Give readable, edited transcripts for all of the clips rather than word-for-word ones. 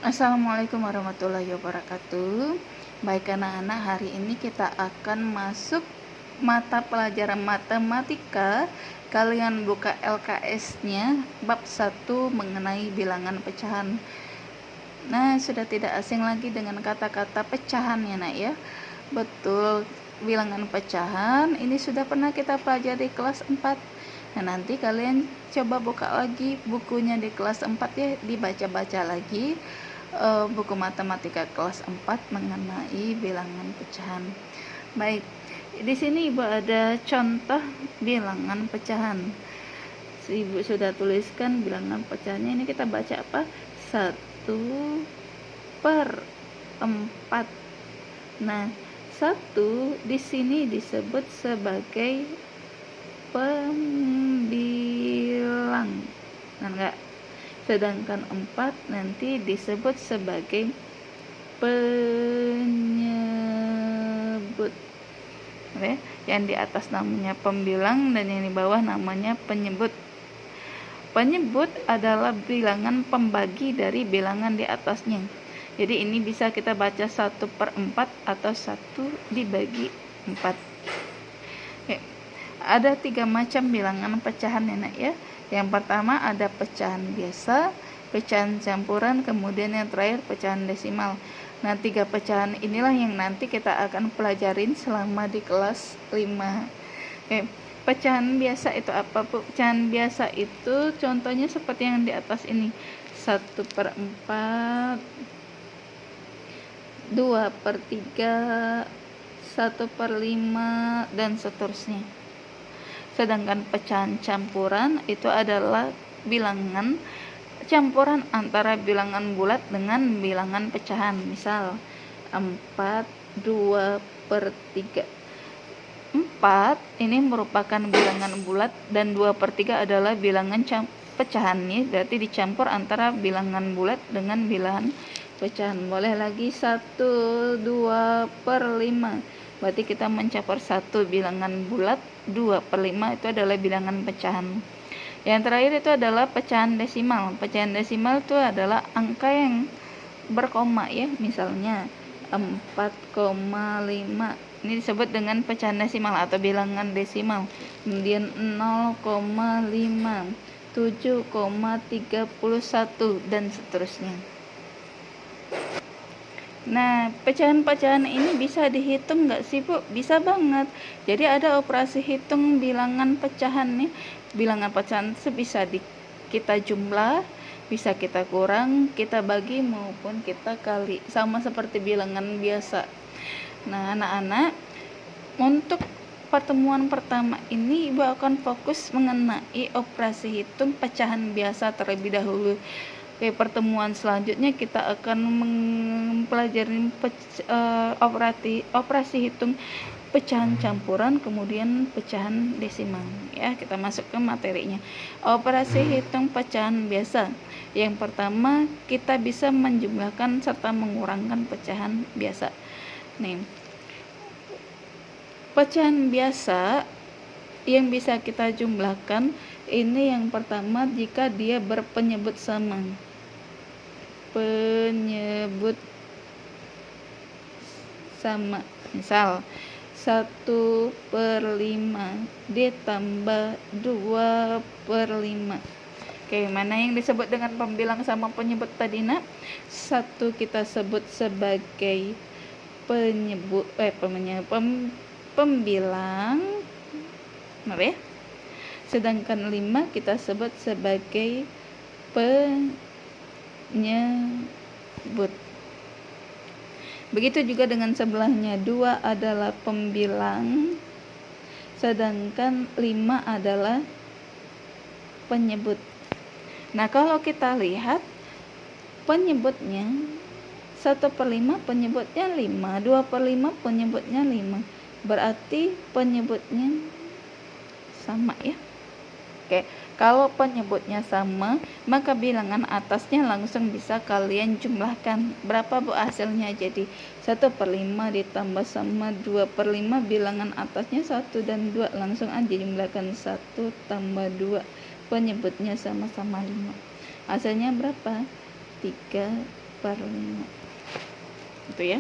Assalamualaikum warahmatullahi wabarakatuh. Baik anak-anak, hari ini kita akan masuk mata pelajaran matematika. Kalian buka LKS-nya bab 1 mengenai bilangan pecahan. Nah, sudah tidak asing lagi dengan kata-kata pecahan ya nak ya. Betul, bilangan pecahan ini sudah pernah kita pelajari kelas 4. Nah, nanti kalian coba buka lagi bukunya di kelas 4 ya, dibaca-baca lagi buku matematika kelas 4 mengenai bilangan pecahan. Baik, di sini Ibu ada contoh bilangan pecahan. Ibu sudah tuliskan bilangan pecahannya. Ini kita baca apa? 1/4. Nah, 1 di sini disebut sebagai pembilang. Nah, enggak. Sedangkan 4 nanti disebut sebagai penyebut. Oke, yang di atas namanya pembilang dan yang di bawah namanya penyebut. Penyebut adalah bilangan pembagi dari bilangan di atasnya. Jadi ini bisa kita baca 1/4 atau 1 dibagi 4. Oke. Ada 3 macam bilangan pecahan ya nak ya. Yang pertama ada pecahan biasa, pecahan campuran, kemudian yang terakhir pecahan desimal. Nah, 3 pecahan inilah yang nanti kita akan pelajarin selama di kelas 5. Oke. Pecahan biasa itu apa, Bu? Pecahan biasa itu contohnya seperti yang di atas ini. 1/4, 2/3, 1/5 dan seterusnya. Sedangkan pecahan campuran itu adalah bilangan campuran antara bilangan bulat dengan bilangan pecahan. Misal 4, 2/3. 4 ini merupakan bilangan bulat dan 2/3 adalah bilangan pecahan. Nih berarti dicampur antara bilangan bulat dengan bilangan pecahan. Boleh lagi 1, 2/5. Berarti kita mencampur 1 bilangan bulat, 2/5 itu adalah bilangan pecahan. Yang terakhir itu adalah pecahan desimal. Pecahan desimal itu adalah angka yang berkoma ya. Misalnya 4,5. Ini disebut dengan pecahan desimal atau bilangan desimal. Kemudian 0,5, 7,31 dan seterusnya. Nah, pecahan-pecahan ini bisa dihitung nggak sih, Bu? Bisa banget. Jadi ada operasi hitung bilangan pecahan nih. Bilangan pecahan itu bisa kita jumlah, bisa kita kurang, kita bagi maupun kita kali. Sama seperti bilangan biasa. Nah, anak-anak, untuk pertemuan pertama ini Ibu akan fokus mengenai operasi hitung pecahan biasa terlebih dahulu. Oke, pertemuan selanjutnya kita akan mempelajari operasi hitung pecahan campuran, kemudian pecahan desimal. Ya, kita masuk ke materinya. Operasi hitung pecahan biasa. Yang pertama, kita bisa menjumlahkan serta mengurangkan pecahan biasa. Nih, pecahan biasa yang bisa kita jumlahkan ini yang pertama jika dia berpenyebut sama. Penyebut sama. Misal 1/5 ditambah 2/5. Oke, mana yang disebut dengan pembilang sama penyebut tadi nak? 1 kita sebut sebagai pembilang. Benar ya? Sedangkan 5 kita sebut sebagai penyebut. Begitu juga dengan sebelahnya. 2 adalah pembilang, sedangkan 5 adalah penyebut. Nah, kalau kita lihat penyebutnya 1/5 penyebutnya 5, 2/5 penyebutnya 5. Berarti penyebutnya sama ya. Oke, kalau penyebutnya sama, maka bilangan atasnya langsung bisa kalian jumlahkan. Berapa Bu hasilnya? Jadi 1/5 ditambah sama 2/5, bilangan atasnya 1 dan 2. Langsung aja jumlahkan 1 tambah 2. Penyebutnya sama-sama 5. Hasilnya berapa? 3 per 5. Itu ya.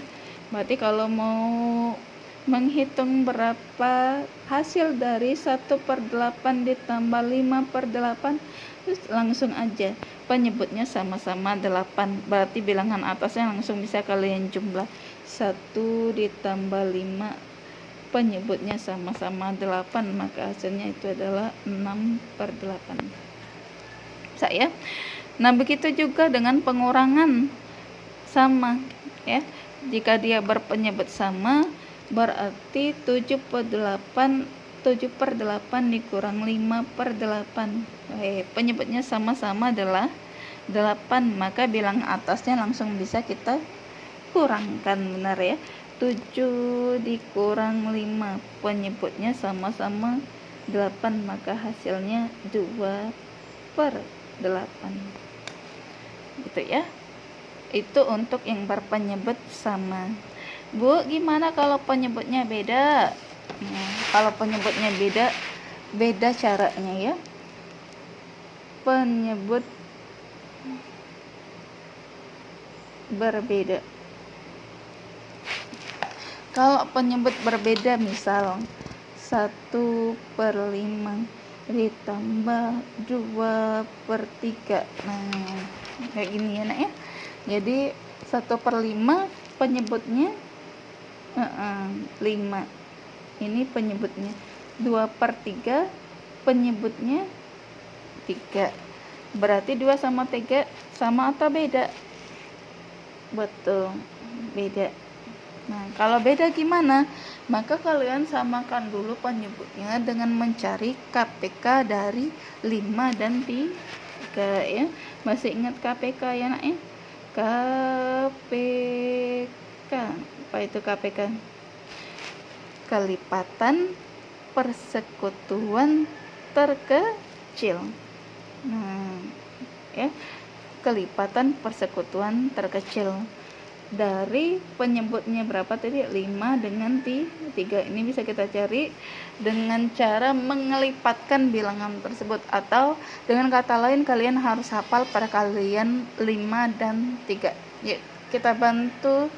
Berarti kalau mau menghitung berapa hasil dari 1/8 ditambah 5/8, terus langsung aja penyebutnya sama-sama 8. Berarti bilangan atasnya langsung bisa kalian jumlah. 1 ditambah 5, penyebutnya sama-sama 8, maka hasilnya itu adalah 6/8. Bisa ya. Nah, begitu juga dengan pengurangan sama ya. Jika dia berpenyebut sama, berarti 7/8 dikurang 5/8. Penyebutnya sama-sama adalah 8, maka bilang atasnya langsung bisa kita kurangkan, benar ya. 7 dikurang 5, penyebutnya sama-sama 8, maka hasilnya 2/8. Gitu ya. Itu untuk yang berpenyebut sama. Bu, gimana kalau penyebutnya beda? Nah, kalau penyebutnya beda caranya ya. Penyebut berbeda. Kalau penyebut berbeda, misal 1/5 ditambah 2/3. Nah, kayak gini ya nak ya. Jadi 1/5 penyebutnya 5. Ini penyebutnya. 2/3 penyebutnya 3. Berarti 2 sama 3 sama atau beda? Betul, beda. Nah, kalau beda gimana? Maka kalian samakan dulu penyebutnya dengan mencari KPK dari 5 dan 3 ya. Masih ingat KPK ya nak ya? KPK. Apa itu KPK? Kelipatan persekutuan terkecil. Nah, ya. Kelipatan persekutuan terkecil. Dari penyebutnya berapa tadi? 5 dengan 3. Ini bisa kita cari dengan cara mengelipatkan bilangan tersebut, atau dengan kata lain kalian harus hafal pada kalian 5 dan 3. Yuk, kita bantu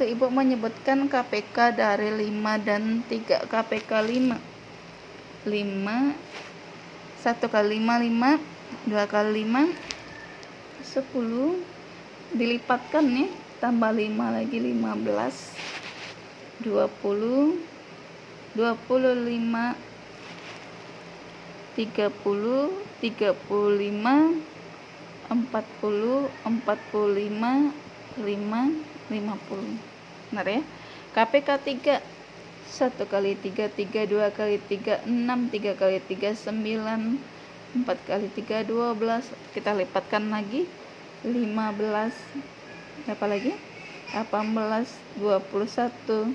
ibu menyebutkan KPK dari 5 dan 3. KPK 5. 1 kali 5, 5. 2 kali 5, 10. Dilipatkan nih, tambah 5 lagi 15. 20, 25, 30, 35, 40, 45, 5, 50. Benar ya. KPK 3. 1 kali 3, 3. 2 kali 3, 6. 3 kali 3, 9. 4 kali 3, 12. Kita lipatkan lagi 15. Berapa lagi? 18, 21.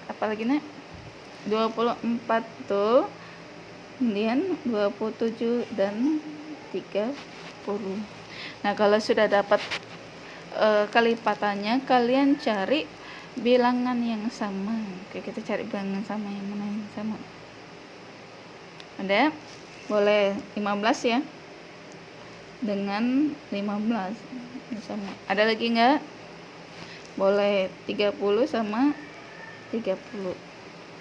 Apa lagi nak? 24 tuh. Kemudian 27 dan 30. Nah, kalau sudah dapat kelipatannya, kalian cari bilangan yang sama. Oke, kita cari bilangan sama. Yang mana yang sama? Ada? Boleh 15 ya. Dengan 15 sama. Ada lagi enggak? Boleh 30 sama 30.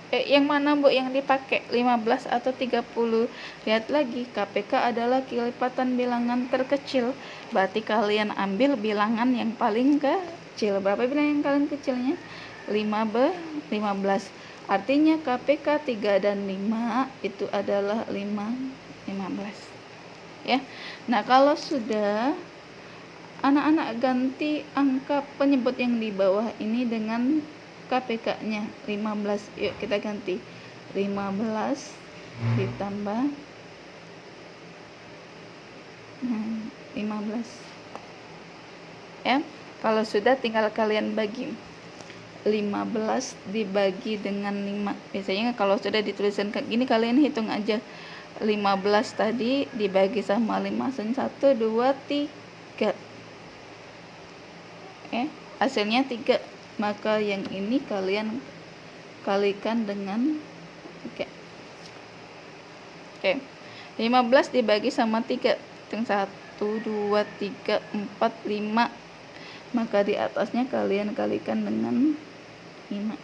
Yang mana Bu yang dipakai? 15 atau 30? Lihat lagi, KPK adalah kelipatan bilangan terkecil. Berarti kalian ambil bilangan yang paling kecil. Berapa bilangan yang paling kecilnya? 15. Artinya KPK 3 dan 5 itu adalah 15. Ya. Nah, kalau sudah, anak-anak ganti angka penyebut yang di bawah ini dengan KPK-nya 15. Yuk kita ganti. 15 ditambah 15. Ya. Kalau sudah tinggal kalian bagi. 15 dibagi dengan 5. Biasanya kalau sudah dituliskan kayak gini, kalian hitung aja. 15 tadi dibagi sama 5, 1, 2, 3. Hasilnya 3. Maka yang ini kalian kalikan dengan 3. 15 dibagi sama 3. Hitung 1, 2, 3, 4, 5. Maka di atasnya kalian kalikan dengan 5.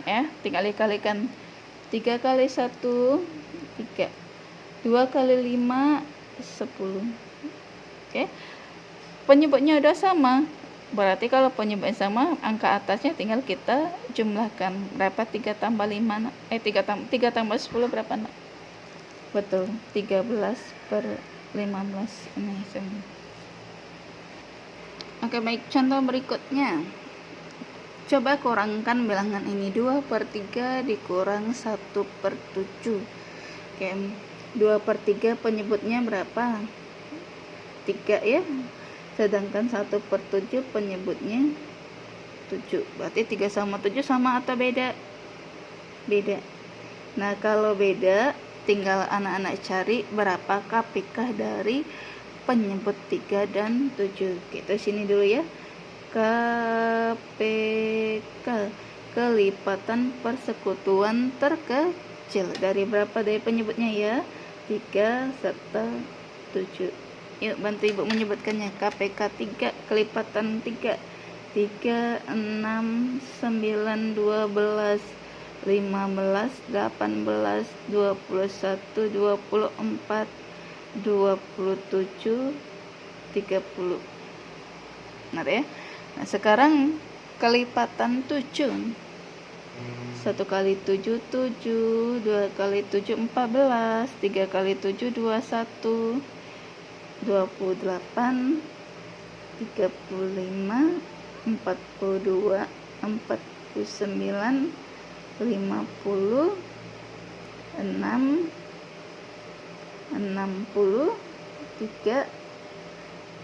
Ya, tinggal dikalikan. 3 kali 1, 3. 2 kali 5, 10. Oke. Penyebutnya udah sama. Berarti kalau penyebutnya sama, angka atasnya tinggal kita jumlahkan. Berapa 3 tambah 5, nak? 3 tambah 10 berapa, nak? Betul, 13/15. Ini semua. Oke, baik, contoh berikutnya. Coba kurangkan bilangan ini. 2/3 dikurang 1/7. Oke, 2/3 penyebutnya berapa? 3 ya. Sedangkan 1/7 penyebutnya 7. Berarti 3 sama 7 sama atau beda? Beda. Nah, kalau beda, tinggal anak-anak cari berapa KPK dari penyebut 3 dan 7. Kita sini dulu ya. KPK, kelipatan persekutuan terkecil. Dari berapa dari penyebutnya ya? 3 serta 7. Yuk bantu ibu menyebutkannya. KPK 3, kelipatan 3. 3, 6, 9, 12, 15, 18, 21, 24, 27, 30. Benar ya? Nah, sekarang kelipatan 7. 1 kali 7, 7. 2 kali 7, 14. 3 kali 7, 21. 28. 35. 42. 49. 50. 6. 63.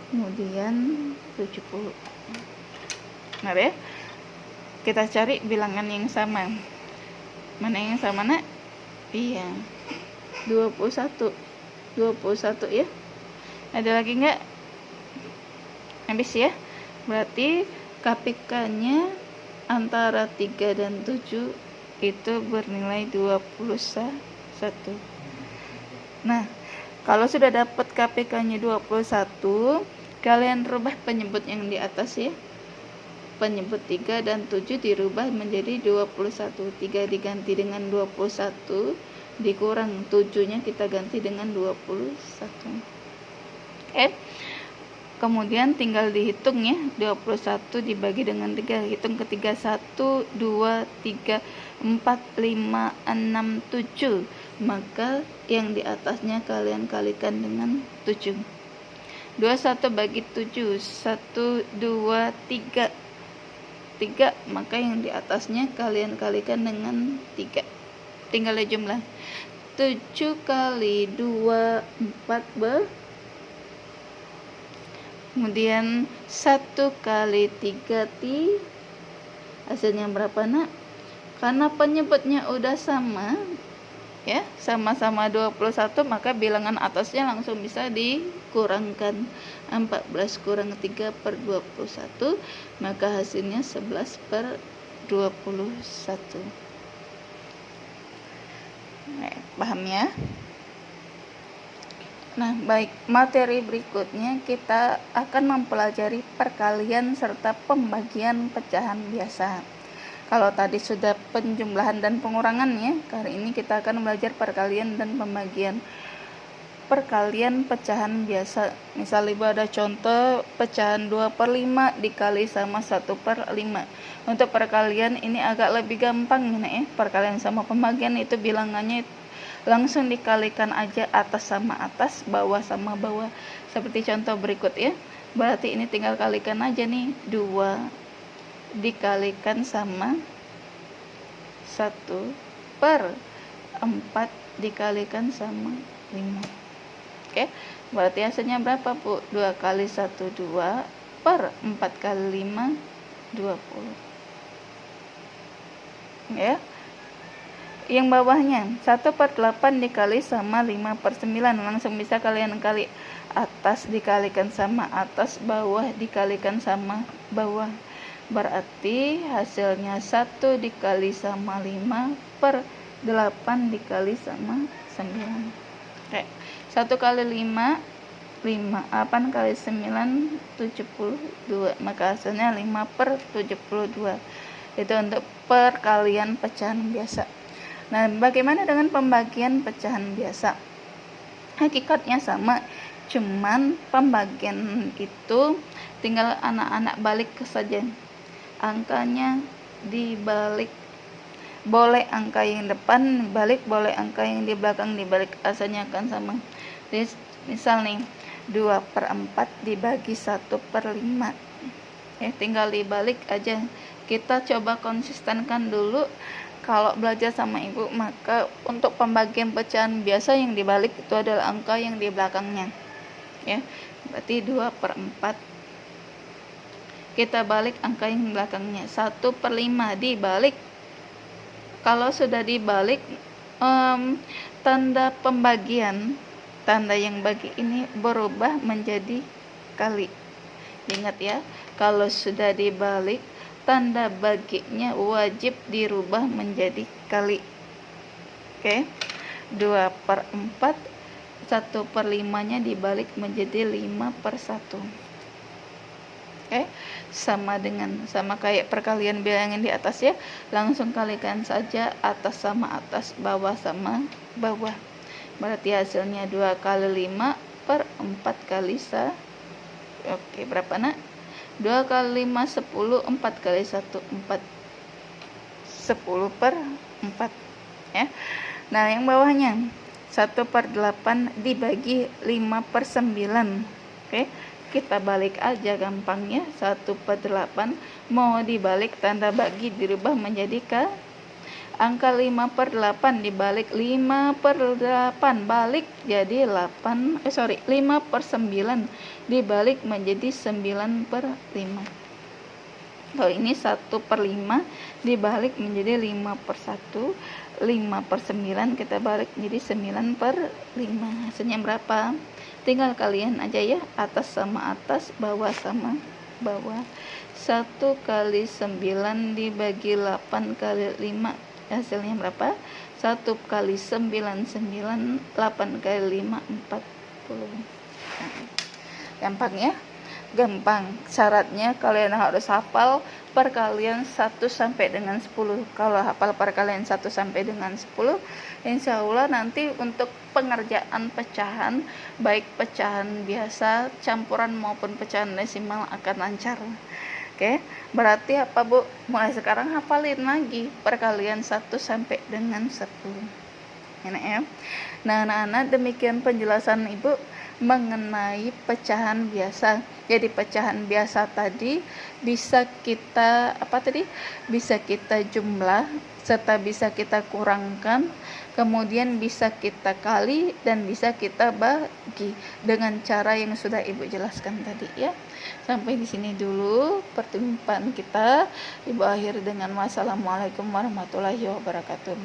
Kemudian 70. Nah ya, kita cari bilangan yang sama. Mana yang sama, nak? Iya, 21. 21 ya. Ada lagi nggak? Habis ya. Berarti KPK-nya antara 3 dan 7 itu bernilai 21. Nah, kalau sudah dapat KPK-nya 21, kalian rubah penyebut yang di atas ya. Penyebut 3 dan 7 dirubah menjadi 21. 3 diganti dengan 21, dikurang 7-nya kita ganti dengan 21. Oke. Kemudian tinggal dihitung ya. 21 dibagi dengan 3. Hitung ketiga. 1, 2, 3, 4, 5, 6, 7. Maka yang di atasnya kalian kalikan dengan 7. 21 bagi 7, 1, 2, 3. 3, maka yang di atasnya kalian kalikan dengan 3. Tinggal jumlah. 7 kali 2, 4 kemudian 1 kali 3 hasilnya berapa, nak? Karena penyebutnya udah sama ya, sama-sama 21, maka bilangan atasnya langsung bisa dikurangkan. 14 kurang 3 per 21, maka hasilnya 11 per 21. Paham ya? Nah, baik, materi berikutnya kita akan mempelajari perkalian serta pembagian pecahan biasa. Kalau tadi sudah penjumlahan dan pengurangan ya, kali ini kita akan belajar perkalian dan pembagian. Perkalian pecahan biasa. Misal ibu ada contoh pecahan 2/5 dikali sama 1/5. Untuk perkalian ini agak lebih gampang ya. Perkalian sama pembagian itu bilangannya langsung dikalikan aja, atas sama atas, bawah sama bawah. Seperti contoh berikut ya. Berarti ini tinggal kalikan aja nih. 2 dikalikan sama 1/4 dikalikan sama 5. Oke, berarti hasilnya berapa, Bu? 2 kali 1, 2 per 4 kali 5, 20. Ya. Yang bawahnya 1/8 dikali sama 5/9. Langsung bisa kalian kali. Atas dikalikan sama atas, bawah dikalikan sama bawah. Berarti hasilnya 1 dikali sama 5/8 dikali sama 9. Oke. 1 kali 5, 8 kali 9, 72. Maka hasilnya 5/72. Itu untuk perkalian pecahan biasa. Nah, bagaimana dengan pembagian pecahan biasa? Hakikatnya sama, cuman pembagian itu tinggal anak-anak balik saja. Angkanya dibalik. Boleh angka yang depan dibalik, boleh angka yang di belakang dibalik, asalnya akan sama. Jadi misal nih 2/4 dibagi 1/5. Tinggal dibalik aja. Kita coba konsistenkan dulu. Kalau belajar sama ibu, maka untuk pembagian pecahan biasa yang dibalik itu adalah angka yang di belakangnya. Ya, berarti 2/4. Kita balik angka yang di belakangnya. 1/5 dibalik. Kalau sudah dibalik, tanda pembagian, tanda yang bagi ini berubah menjadi kali. Ingat ya, kalau sudah dibalik, tanda baginya wajib dirubah menjadi kali. Oke, 2/4, 1/5-nya dibalik menjadi 5/1. Oke, sama kayak perkalian bilangan di atas ya. Langsung kalikan saja atas sama atas, bawah sama bawah. Berarti hasilnya 2 kali 5/4 kali 1. Oke, berapa nak? 2 kali 5 10, 4 kali 1 4, 10/4 ya. Nah, yang bawahnya 1/8 dibagi 5/9. Oke, kita balik aja gampangnya. 1/8 mau dibalik, tanda bagi dirubah menjadi ke angka 5/8 dibalik 5/8 balik jadi 5/9 dibalik menjadi 9/5. Kalau ini 1/5 dibalik menjadi 5/1, 5/9 kita balik menjadi 9/5. Hasilnya berapa? Tinggal kalian aja ya, atas sama atas, bawah sama bawah. 1 kali 9 dibagi 8 kali 5, hasilnya berapa? 1 kali 9, 8 kali 5, 40. Gampang ya? Gampang. Syaratnya kalian harus hafal perkalian 1 sampai dengan 10. Kalau hafal perkalian 1 sampai dengan 10, insya Allah nanti untuk pengerjaan pecahan, baik pecahan biasa, campuran maupun pecahan desimal akan lancar. Oke, berarti apa Bu? Mulai sekarang hafalin lagi perkalian 1 sampai dengan 10. Ini ya. Nah, anak-anak, demikian penjelasan Ibu mengenai pecahan biasa. Jadi pecahan biasa tadi bisa kita Bisa kita jumlah serta bisa kita kurangkan, kemudian bisa kita kali dan bisa kita bagi dengan cara yang sudah Ibu jelaskan tadi ya. Sampai di sini dulu pertemuan kita. Ibu akhir dengan wassalamualaikum warahmatullahi wabarakatuh.